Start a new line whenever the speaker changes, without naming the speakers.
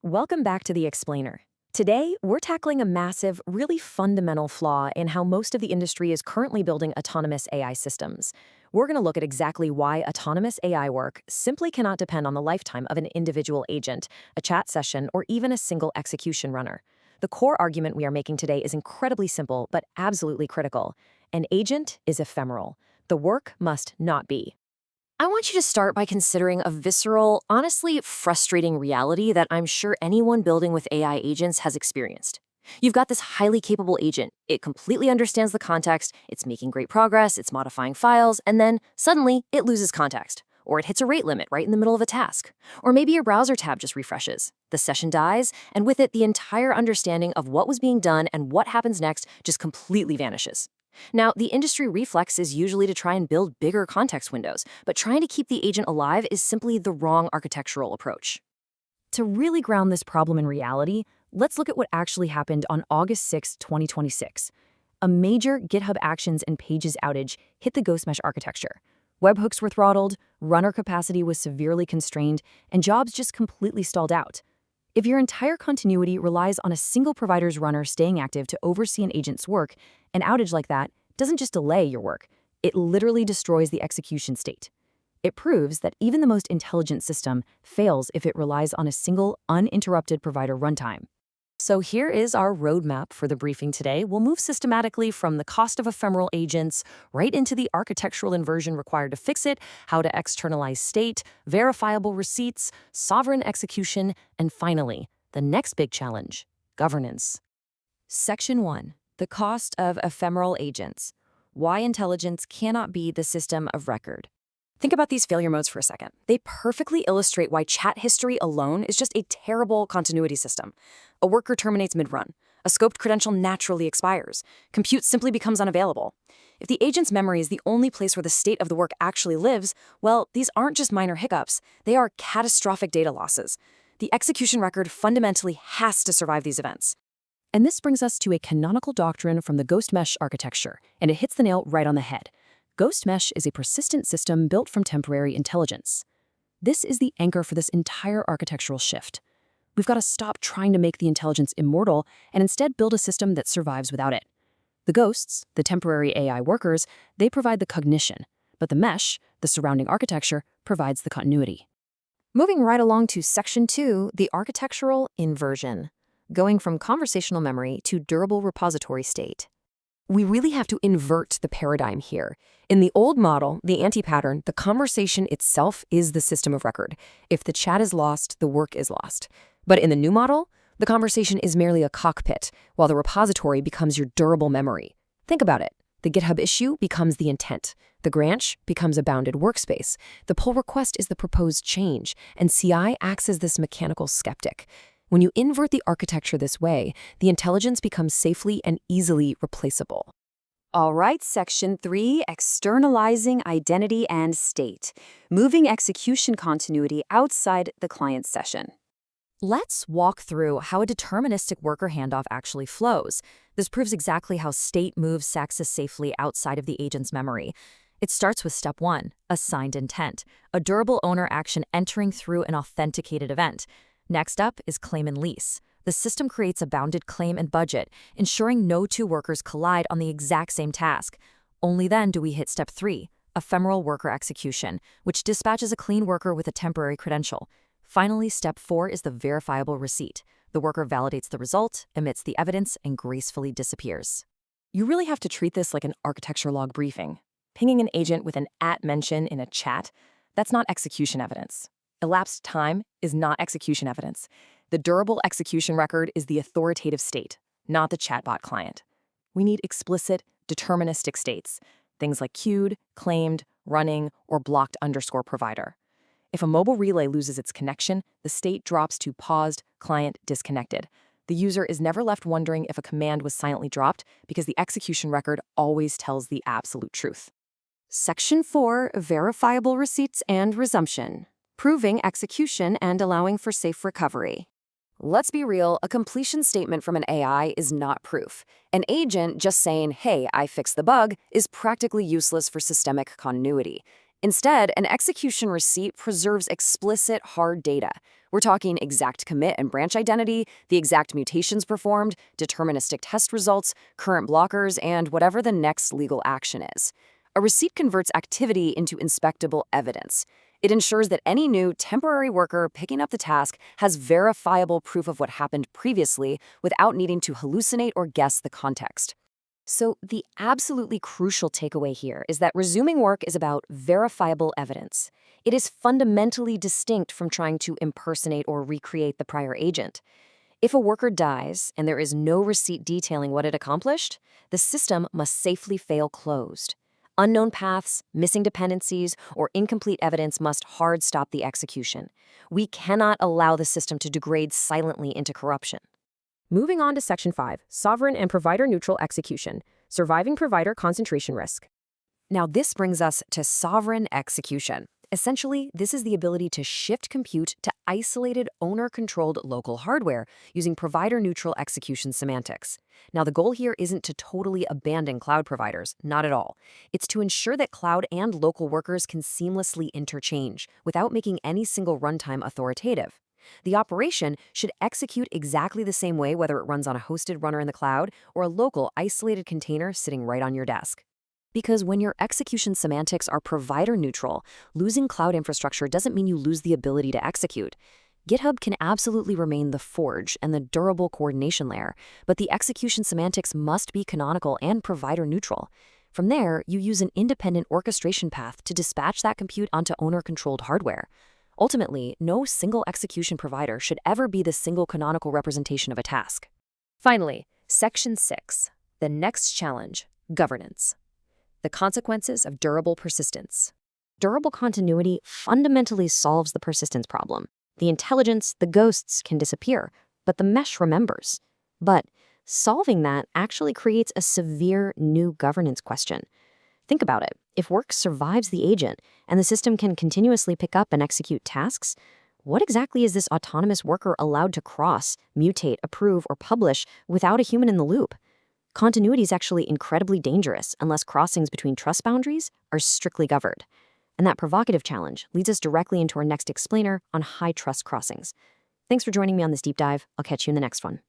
Welcome back to The Explainer. Today, we're tackling a massive, really fundamental flaw in how most of the industry is currently building autonomous AI systems. We're going to look at exactly why autonomous AI work simply cannot depend on the lifetime of an individual agent, a chat session, or even a single execution runner. The core argument we are making today is incredibly simple, but absolutely critical. An agent is ephemeral. The work must not be. I want you to start by considering a visceral, honestly frustrating reality that I'm sure anyone building with AI agents has experienced. You've got this highly capable agent. It completely understands the context, it's making great progress, it's modifying files, and then suddenly it loses context. Or it hits a rate limit right in the middle of a task. Or maybe your browser tab just refreshes. The session dies, and with it, the entire understanding of what was being done and what happens next just completely vanishes. Now, the industry reflex is usually to try and build bigger context windows, but trying to keep the agent alive is simply the wrong architectural approach. To really ground this problem in reality, let's look at what actually happened on August 6, 2026. A major GitHub Actions and Pages outage hit the GhostMesh architecture. Webhooks were throttled, runner capacity was severely constrained, and jobs just completely stalled out. If your entire continuity relies on a single provider's runner staying active to oversee an agent's work, an outage like that doesn't just delay your work, it literally destroys the execution state. It proves that even the most intelligent system fails if it relies on a single, uninterrupted provider runtime. So here is our roadmap for the briefing today. We'll move systematically from the cost of ephemeral agents right into the architectural inversion required to fix it, how to externalize state, verifiable receipts, sovereign execution, and finally, the next big challenge, governance. Section 1. The cost of ephemeral agents. Why intelligence cannot be the system of record. Think about these failure modes for a second. They perfectly illustrate why chat history alone is just a terrible continuity system. A worker terminates mid-run. A scoped credential naturally expires. Compute simply becomes unavailable. If the agent's memory is the only place where the state of the work actually lives, well, these aren't just minor hiccups. They are catastrophic data losses. The execution record fundamentally has to survive these events. And this brings us to a canonical doctrine from the GhostMesh architecture, and it hits the nail right on the head. GhostMesh is a persistent system built from temporary intelligence. This is the anchor for this entire architectural shift. We've got to stop trying to make the intelligence immortal and instead build a system that survives without it. The ghosts, the temporary AI workers, they provide the cognition, but the mesh, the surrounding architecture, provides the continuity. Moving right along to Section 2, the architectural inversion, going from conversational memory to durable repository state. We really have to invert the paradigm here. In the old model, the anti-pattern, the conversation itself is the system of record. If the chat is lost, the work is lost. But in the new model, the conversation is merely a cockpit, while the repository becomes your durable memory. Think about it. The GitHub issue becomes the intent. The branch becomes a bounded workspace. The pull request is the proposed change, and CI acts as this mechanical skeptic. When you invert the architecture this way, the intelligence becomes safely and easily replaceable. All right, Section 3, externalizing identity and state, moving execution continuity outside the client session. Let's walk through how a deterministic worker handoff actually flows. This proves exactly how state moves access safely outside of the agent's memory. It starts with Step 1, assigned intent, a durable owner action entering through an authenticated event. Next up is claim and lease. The system creates a bounded claim and budget, ensuring no two workers collide on the exact same task. Only then do we hit Step 3, ephemeral worker execution, which dispatches a clean worker with a temporary credential. Finally, Step 4 is the verifiable receipt. The worker validates the result, emits the evidence, and gracefully disappears. You really have to treat this like an architecture log briefing. Pinging an agent with an @ mention in a chat, that's not execution evidence. Elapsed time is not execution evidence. The durable execution record is the authoritative state, not the chatbot client. We need explicit, deterministic states, things like queued, claimed, running, or blocked _ provider. If a mobile relay loses its connection, the state drops to paused, client disconnected. The user is never left wondering if a command was silently dropped because the execution record always tells the absolute truth. Section 4, verifiable receipts and resumption. Proving execution and allowing for safe recovery. Let's be real, a completion statement from an AI is not proof. An agent just saying, "Hey, I fixed the bug," is practically useless for systemic continuity. Instead, an execution receipt preserves explicit hard data. We're talking exact commit and branch identity, the exact mutations performed, deterministic test results, current blockers, and whatever the next legal action is. A receipt converts activity into inspectable evidence. It ensures that any new temporary worker picking up the task has verifiable proof of what happened previously without needing to hallucinate or guess the context. So, the absolutely crucial takeaway here is that resuming work is about verifiable evidence. It is fundamentally distinct from trying to impersonate or recreate the prior agent. If a worker dies and there is no receipt detailing what it accomplished, the system must safely fail closed. Unknown paths, missing dependencies, or incomplete evidence must hard stop the execution. We cannot allow the system to degrade silently into corruption.
Moving on to Section 5, Sovereign and Provider-Neutral Execution, Surviving Provider Concentration Risk.
Now, this brings us to sovereign execution. Essentially, this is the ability to shift compute to isolated, owner-controlled local hardware using provider-neutral execution semantics. Now, the goal here isn't to totally abandon cloud providers, not at all. It's to ensure that cloud and local workers can seamlessly interchange without making any single runtime authoritative. The operation should execute exactly the same way whether it runs on a hosted runner in the cloud or a local isolated container sitting right on your desk. Because when your execution semantics are provider neutral, losing cloud infrastructure doesn't mean you lose the ability to execute. GitHub can absolutely remain the forge and the durable coordination layer, but the execution semantics must be canonical and provider neutral. From there, you use an independent orchestration path to dispatch that compute onto owner-controlled hardware. Ultimately, no single execution provider should ever be the single canonical representation of a task. Finally, Section 6, the next challenge, governance. The consequences of durable persistence. Durable continuity fundamentally solves the persistence problem. The intelligence, the ghosts can disappear, but the mesh remembers. But solving that actually creates a severe new governance question. Think about it. If work survives the agent and the system can continuously pick up and execute tasks, what exactly is this autonomous worker allowed to cross, mutate, approve, or publish without a human in the loop? Continuity is actually incredibly dangerous unless crossings between trust boundaries are strictly governed. And that provocative challenge leads us directly into our next explainer on high trust crossings. Thanks for joining me on this deep dive. I'll catch you in the next one.